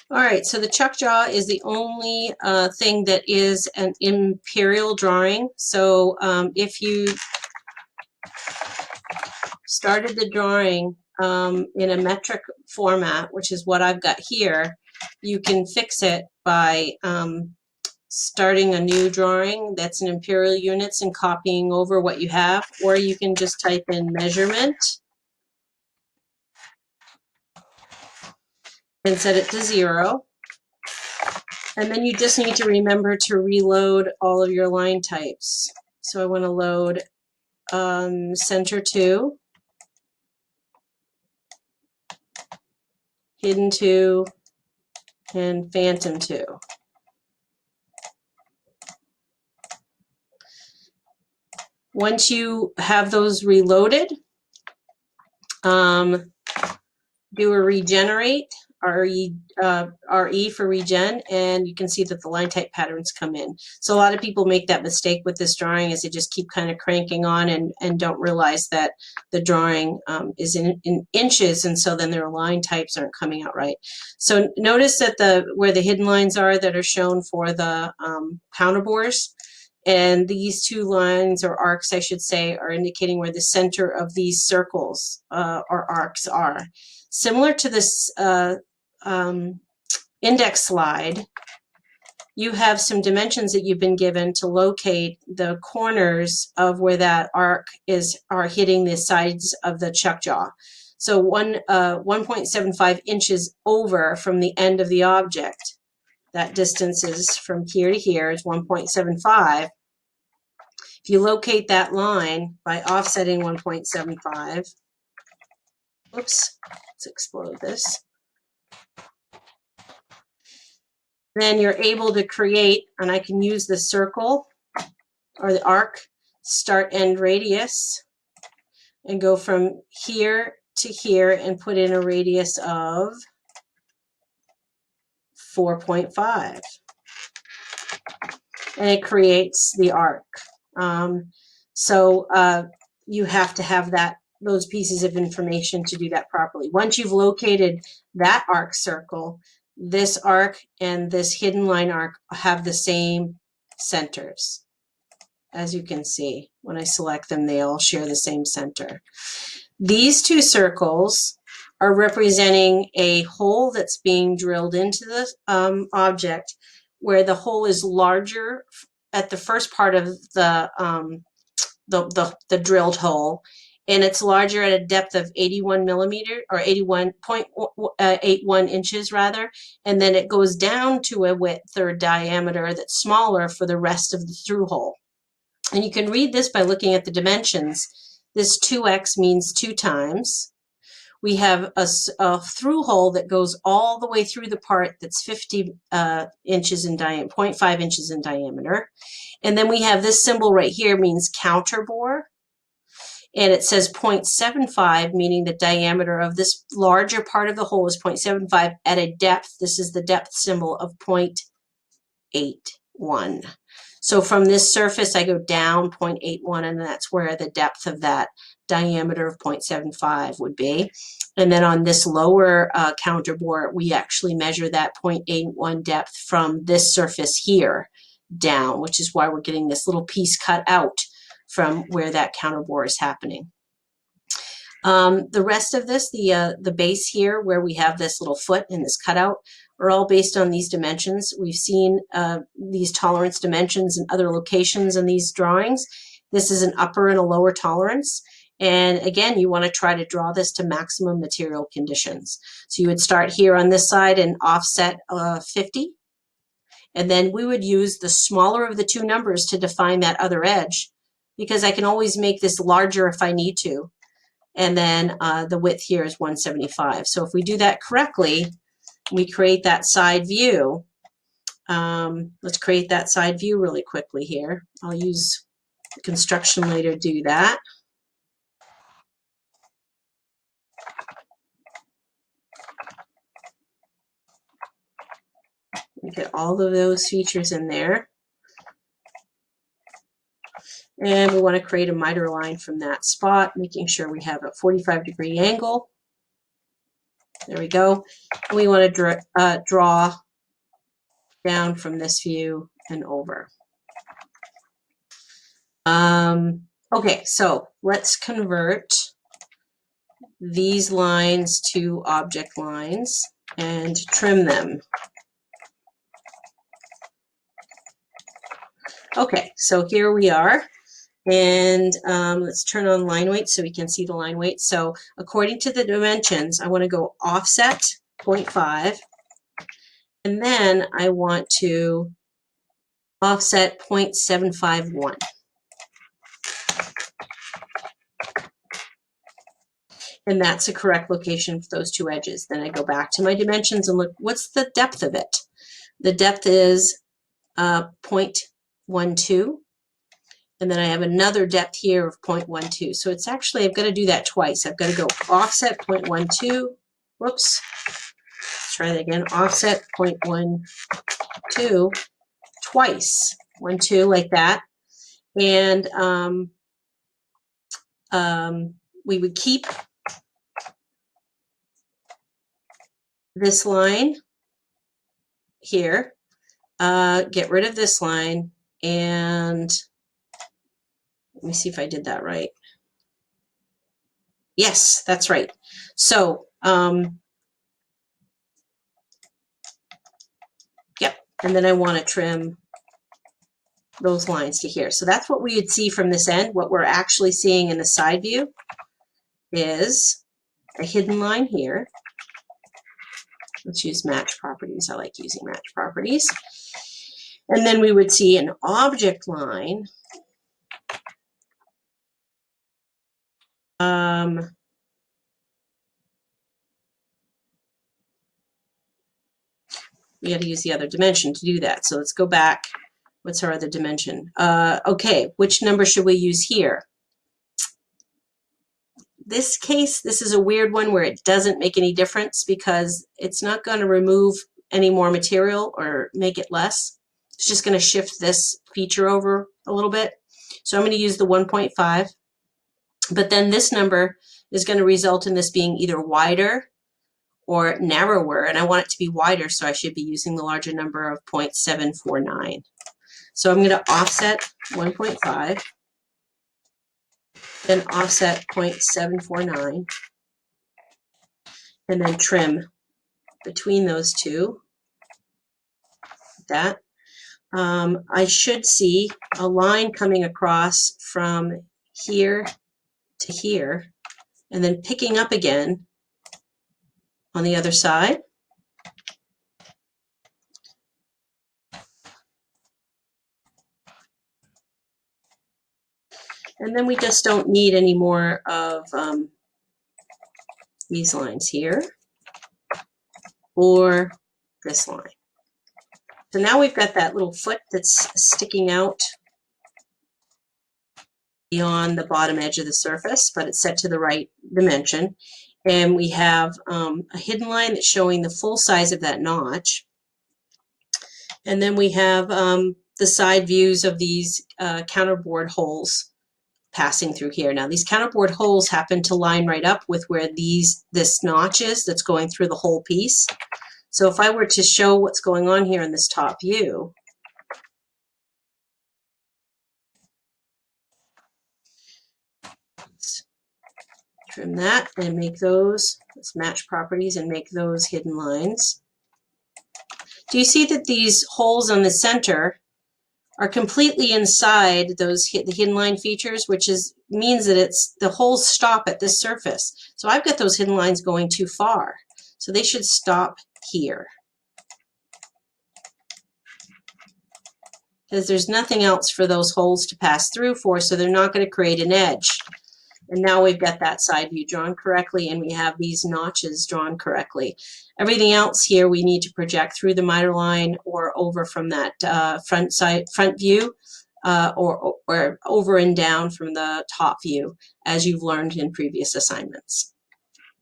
All right, so the chuck jaw is the only thing that is an imperial drawing. So if you started the drawing in a metric format, which is what I've got here, you can fix it by starting a new drawing that's in imperial units and copying over what you have, or you can just type in measurement and set it to 0. And then you just need to remember to reload all of your line types. So I want to load center 2, hidden 2, and phantom 2. Once you have those reloaded, do a regenerate, RE for regen, and you can see that the line type patterns come in. So a lot of people make that mistake with this drawing, is they just keep kind of cranking on and don't realize that the drawing is in inches, and so then their line types aren't coming out right. So notice that where the hidden lines are that are shown for the counterbores, and these two lines, or arcs I should say, are indicating where the center of these circles or arcs are. Similar to this index slide, you have some dimensions that you've been given to locate the corners of where that arc are hitting the sides of the chuck jaw. So 1.75 inches over from the end of the object. That distance is from here to here is 1.75. If you locate that line by offsetting 1.75, oops, let's explode this. Then you're able to create, and I can use the circle or the arc start end radius and go from here to here and put in a radius of 4.5. And it creates the arc. So you have to have those pieces of information to do that properly. Once you've located that arc circle, this arc and this hidden line arc have the same centers. As you can see, when I select them, they all share the same center. These two circles are representing a hole that's being drilled into the object, where the hole is larger at the first part of the drilled hole, and it's larger at a depth of 81 millimeter, or 81.81 inches rather, and then it goes down to a width or diameter that's smaller for the rest of the through hole. And you can read this by looking at the dimensions. This 2x means 2 times. We have a through hole that goes all the way through the part that's 50 inches in diameter, 0.5 inches in diameter. And then we have this symbol right here means counterbore. And it says 0.75, meaning the diameter of this larger part of the hole is 0.75 at a depth. This is the depth symbol of 0.81. So from this surface, I go down 0.81, and that's where the depth of that diameter of 0.75 would be. And then on this lower counterbore, we actually measure that 0.81 depth from this surface here down, which is why we're getting this little piece cut out from where that counterbore is happening. The rest of this, the base here, where we have this little foot and this cutout, are all based on these dimensions. We've seen these tolerance dimensions in other locations in these drawings. This is an upper and a lower tolerance. And again, you want to try to draw this to maximum material conditions. So you would start here on this side and offset 50. And then we would use the smaller of the two numbers to define that other edge, because I can always make this larger if I need to. And then the width here is 175. So if we do that correctly, we create that side view. Let's create that side view really quickly here. I'll use the construction layer to do that. We get all of those features in there. And we want to create a miter line from that spot, making sure we have a 45-degree angle. There we go. And we want to draw down from this view and over. Okay, so let's convert these lines to object lines and trim them. Okay, so here we are. And let's turn on line weight so we can see the line weight. So according to the dimensions, I want to go offset 0.5. And then I want to offset 0.751. And that's the correct location for those two edges. Then I go back to my dimensions and look, what's the depth of it? The depth is 0.12. And then I have another depth here of 0.12. So it's actually, I've got to do that twice. I've got to go offset 0.12. Whoops. Let's try that again. Offset 0.12 twice. 1, 2 like that. And we would keep this line here, get rid of this line, and let me see if I did that right. Yes, that's right. So, yep, and then I want to trim those lines to here. So that's what we would see from this end. What we're actually seeing in the side view is a hidden line here. Let's use match properties. I like using match properties. And then we would see an object line. We got to use the other dimension to do that. So let's go back. What's our other dimension? Okay, which number should we use here? This case, this is a weird one where it doesn't make any difference because it's not going to remove any more material or make it less. It's just going to shift this feature over a little bit. So I'm going to use the 1.5. But then this number is going to result in this being either wider or narrower, and I want it to be wider, so I should be using the larger number of 0.749. So I'm going to offset 1.5, then offset 0.749, and then trim between those two. That. I should see a line coming across from here to here, and then picking up again on the other side. And then we just don't need any more of these lines here or this line. So now we've got that little foot that's sticking out beyond the bottom edge of the surface, but it's set to the right dimension. And we have a hidden line that's showing the full size of that notch. And then we have the side views of these counterbore holes passing through here. Now these counterbore holes happen to line right up with where this notch is that's going through the whole piece. So if I were to show what's going on here in this top view, let's trim that and make those, let's match properties and make those hidden lines. Do you see that these holes on the center are completely inside those the hidden line features, which means that the holes stop at this surface. So I've got those hidden lines going too far. So they should stop here. Because there's nothing else for those holes to pass through for, so they're not going to create an edge. And now we've got that side view drawn correctly, and we have these notches drawn correctly. Everything else here we need to project through the miter line or over from that front view, or over and down from the top view, as you've learned in previous assignments.